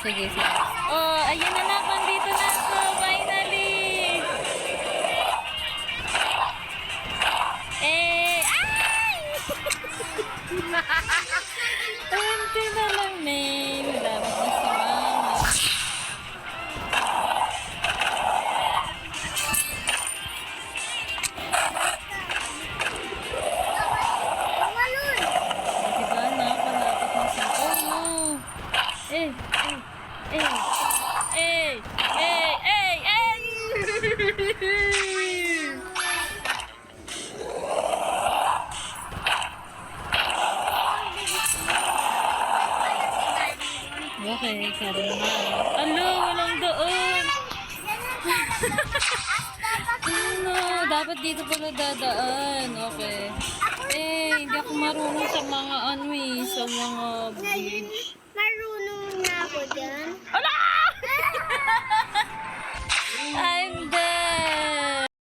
sige, sige. Oh, ayun na lang. Dito na ako. Finally. Eh, ay! Ante na lang, May. Malapit na si Mama. Diba na? Malapit na si... Oh, no. Eh, eh, eh, eh, eh, eh, okay, sabi na. Alo, walang doon. Ano, dapat dito pala dadaan. Okay. Eh, hindi ako marunong sa mga ano eh, sa mga bridge. Marunong na ako dyan.